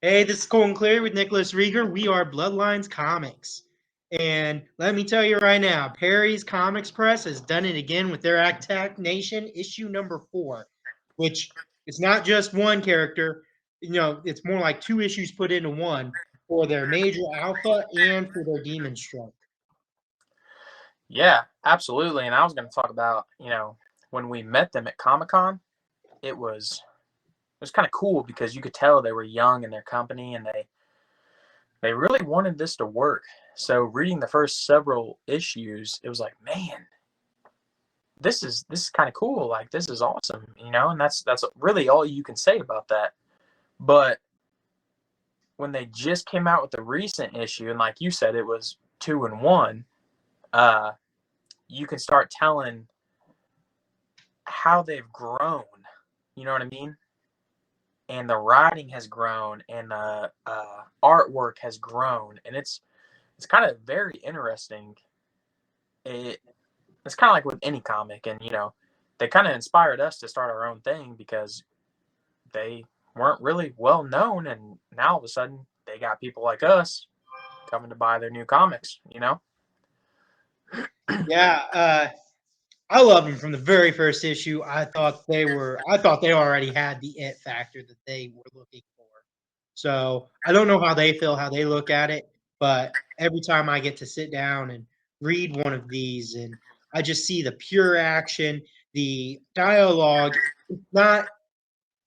Hey, this is Colin Cleary with Nicholas Rieger. We are Bloodlines Comics. And let me tell you right now, Perry's Comics Press has done it again with their Attack Nation issue number 4, which is not just one character. It's more like 2 issues put into one for their Major Alpha and for their Demon Stroke. Yeah, absolutely. And I was going to talk about, when we met them at Comic-Con, it was kind of cool because you could tell they were young in their company and they really wanted this to work. So reading the first several issues, it was like, man, this is kind of cool. Like, this is awesome, and that's really all you can say about that. But when they just came out with the recent issue, and like you said, it was 2 and 1, you can start telling how they've grown. You know what I mean? And the writing has grown, and the artwork has grown, and it's kind of very interesting. It's kind of like with any comic, and they kind of inspired us to start our own thing because they weren't really well known, and now all of a sudden they got people like us coming to buy their new comics. Yeah, I love them from the very first issue. I thought they already had the it factor that they were looking for. So I don't know how they feel, how they look at it, but every time I get to sit down and read one of these, and I just see the pure action, the dialogue, not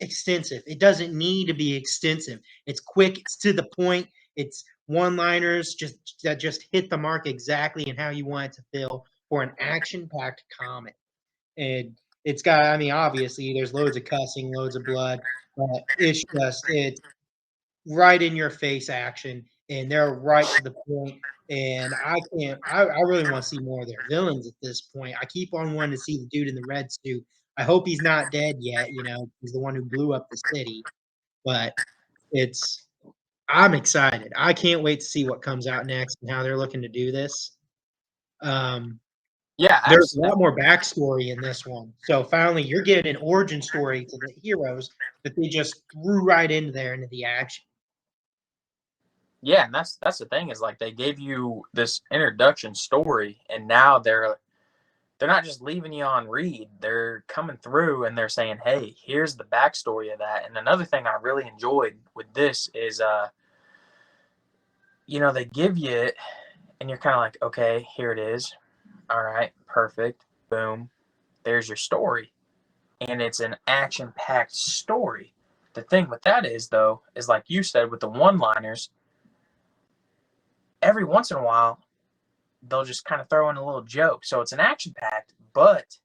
extensive. It doesn't need to be extensive. It's quick. It's to the point. It's one-liners that just hit the mark exactly and how you want it to feel for an action-packed comic. And it's got, I mean, obviously there's loads of cussing, loads of blood, but it's right in your face action, and they're right to the point. And I really want to see more of their villains at this point. I keep on wanting to see the dude in the red suit. I hope he's not dead yet. He's the one who blew up the city. But it's I'm excited. I can't wait to see what comes out next and how they're looking to do this. Um, Yeah, there's a lot more backstory in this one. So finally, you're getting an origin story to the heroes that they just threw right into there into the action. Yeah, and that's the thing is like they gave you this introduction story, and now they're not just leaving you on read. They're coming through and they're saying, "Hey, here's the backstory of that." And another thing I really enjoyed with this is, they give you it, and you're kind of like, "Okay, here it is. All right, perfect. Boom. There's your story." And it's an action-packed story. The thing with that is, though, is like you said with the one-liners, every once in a while, they'll just kind of throw in a little joke. So it's an action-packed, but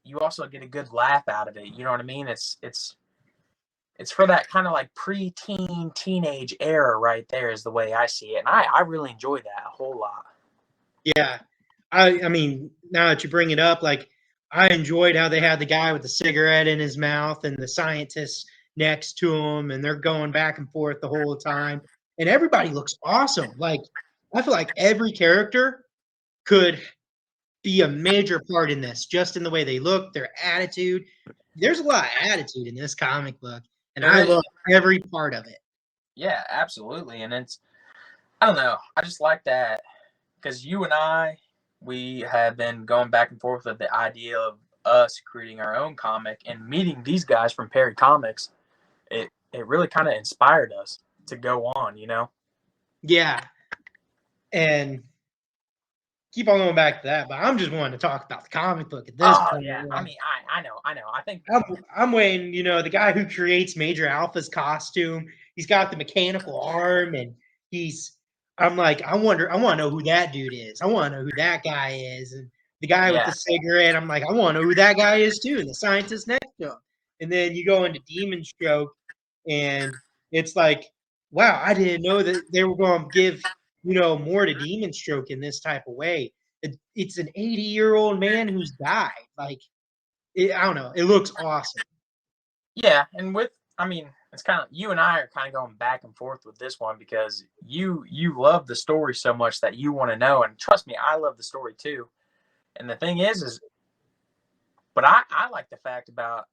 you also get a good laugh out of it. You know what I mean? It's for that kind of like pre-teen, teenage era right there is the way I see it. And I really enjoy that a whole lot. Yeah. I mean, now that you bring it up, like I enjoyed how they had the guy with the cigarette in his mouth and the scientists next to him, and they're going back and forth the whole time. And everybody looks awesome. Like I feel like every character could be a major part in this, just in the way they look, their attitude. There's a lot of attitude in this comic book, and There I is. love every part of it. Yeah, absolutely. And I don't know. I just like that because you and we have been going back and forth with the idea of us creating our own comic and meeting these guys from Perry Comics. It really kind of inspired us to go on. Yeah. And keep on going back to that, but I'm just wanting to talk about the comic book at this Oh point. yeah, I mean, I know. I think I'm waiting. The guy who creates Major Alpha's costume, he's got the mechanical arm, and he's. I'm like, I want to know who that dude is. I want to know who that guy is, and the guy with yeah, the cigarette. I'm like, I want to know who that guy is too, and the scientist next to him. And then you go into Demon Stroke, and it's like, wow, I didn't know that they were going to give more to Demon Stroke in this type of way. It's an 80-year-old man who's died. Like, I don't know. It looks awesome. yeah, and I mean, it's kind of you and I are kind of going back and forth with this one because you love the story so much that you want to know, and trust me, I love the story too. And the thing is, but I like the fact about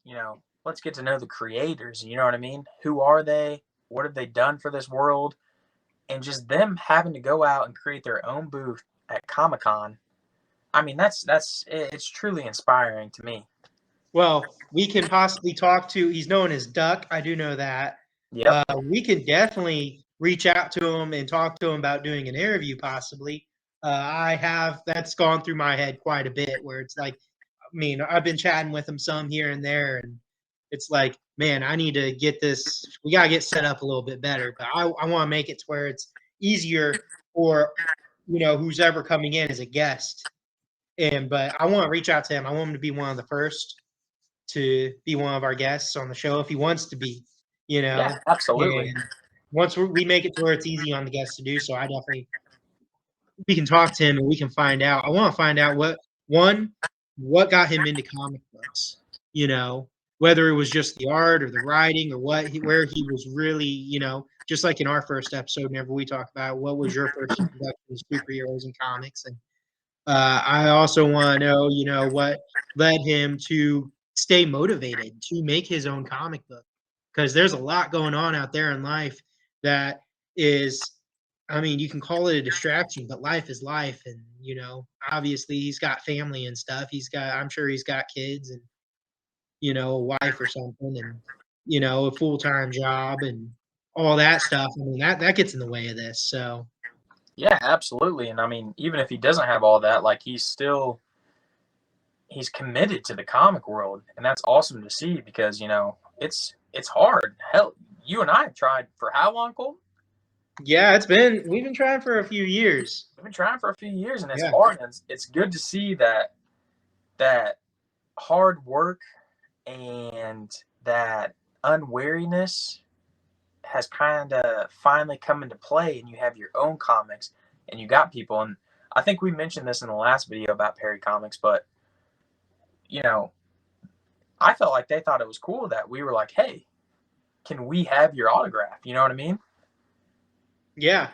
let's get to know the creators. You know what I mean? Who are they? what have they done for this world, and just them having to go out and create their own booth at Comic-Con. I mean, it's truly inspiring to me. Well, we can possibly talk to. He's known as Duck. I do know that. Yep. We can definitely reach out to him and talk to him about doing an interview, possibly. I have that's gone through my head quite a bit. Where it's like, I mean, I've been chatting with him some here and there, and it's like, man, I need to get this. We gotta get set up a little bit better. But I want to make it to where it's easier for who's ever coming in as a guest. But I want to reach out to him. I want him to be one of the first to be one of our guests on the show if he wants to be, Yeah, absolutely. And once we make it to where it's easy on the guests to do so, we can talk to him and we can find out. I want to find out what got him into comic books, whether it was just the art or the writing or where he was really, just like in our first episode, whenever we talk about what was your first introduction to superheroes and comics. And I also want to know, what led him to stay motivated to make his own comic book, because there's a lot going on out there in life that is, I mean, you can call it a distraction, but life is life. And, obviously he's got family and stuff. I'm sure he's got kids and, a wife or something and, a full-time job and all that stuff. I mean, that gets in the way of this. So. Yeah, absolutely. And I mean, even if he doesn't have all that, like he's committed to the comic world, and that's awesome to see because it's hard. Hell, you and I have tried for how long, Cole? Yeah, we've been trying for a few years. We've been trying for a few years, and it's hard. And it's good to see that hard work and that unwariness has kind of finally come into play, and you have your own comics and you got people. And I think we mentioned this in the last video about Perry Comics, but I felt like they thought it was cool that we were like, hey, can we have your autograph? You know what I mean? Yeah.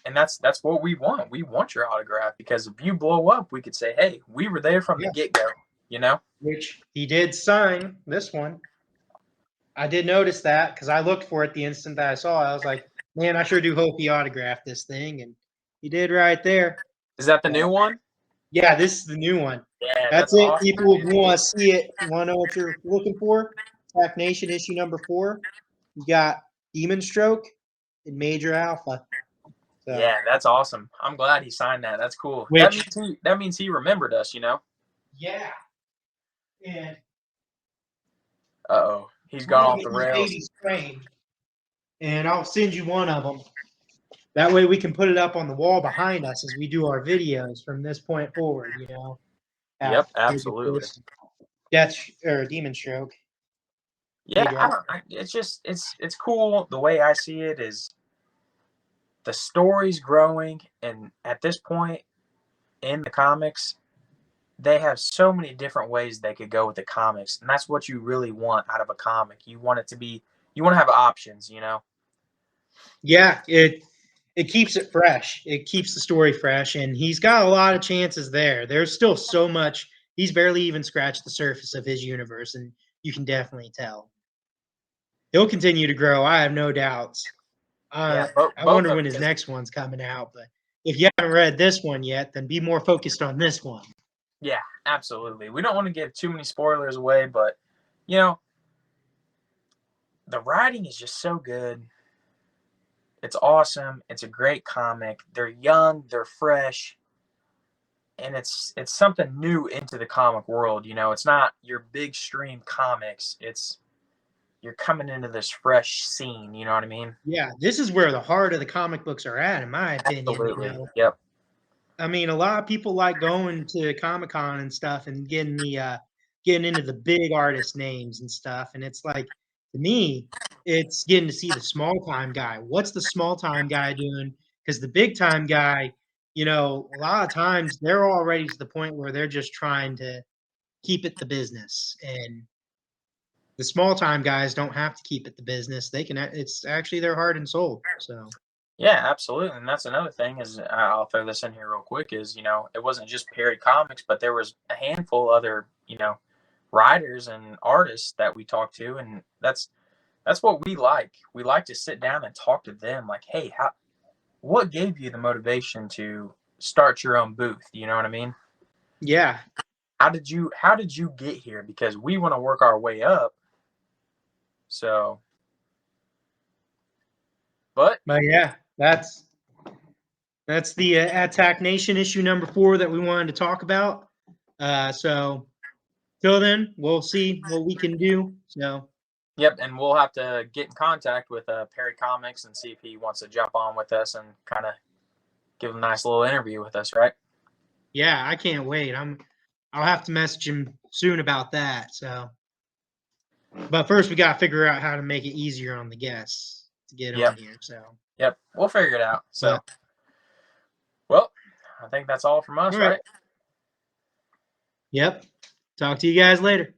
And that's what we want. We want your autograph because if you blow up, we could say, hey, we were there from the get-go, Which he did sign this one. I did notice that because I looked for it the instant that I saw it. I was like, man, I sure do hope he autographed this thing. And he did right there. Is that the new one? Yeah, this is the new one. Yeah, that's it, awesome. People. If you want to see it, you want to know what you're looking for? Attack Nation issue number 4. You got Demon Stroke and Major Alpha. So, yeah, that's awesome. I'm glad he signed that. That's cool. That means he remembered us, Yeah. And uh-oh, he's gone off the rails. And I'll send you one of them. That way we can put it up on the wall behind us as we do our videos from this point forward, Yep, absolutely. Death or Demon Stroke. Yeah, it's cool. The way I see it is the story's growing, and at this point in the comics, they have so many different ways they could go with the comics, and that's what you really want out of a comic. You want to have options, Yeah, it keeps it fresh. It keeps the story fresh, and he's got a lot of chances there. There's still so much. He's barely even scratched the surface of his universe, and you can definitely tell. He'll continue to grow. I have no doubts. I wonder when his next one's coming out, but if you haven't read this one yet, then be more focused on this one. Yeah, absolutely. We don't want to give too many spoilers away, but the writing is just so good. It's awesome. It's a great comic. They're young, they're fresh, and it's something new into the comic world. It's not your big stream comics. You're coming into this fresh scene. You know what I mean? Yeah, this is where the heart of the comic books are at, in my opinion. Absolutely. Yep. I mean, a lot of people like going to Comic-Con and stuff and getting into the big artist names and stuff. And it's like, to me, it's getting to see the small time guy. What's the small time guy doing? Because the big time guy, a lot of times they're already to the point where they're just trying to keep it the business. And the small time guys don't have to keep it the business. It's actually their heart and soul. So. Yeah, absolutely. And that's another thing is I'll throw this in here real quick is, it wasn't just Perry Comics, but there was a handful of other, writers and artists that we talked to. And that's That's what we like. We like to sit down and talk to them. Like, hey, what gave you the motivation to start your own booth? You know what I mean? Yeah. How did you get here? Because we want to work our way up. So, but But yeah, that's the Attack Nation issue number 4 that we wanted to talk about. So till then, we'll see what we can do. So yep, and we'll have to get in contact with Perry Comics and see if he wants to jump on with us and kind of give a nice little interview with us, right? yeah, I can't wait. I'll have to message him soon about that. So, but first we got to figure out how to make it easier on the guests to get Yep, on here. So, yep, we'll figure it out. So, but well, I think that's all from us, all right. right? Yep. Talk to you guys later.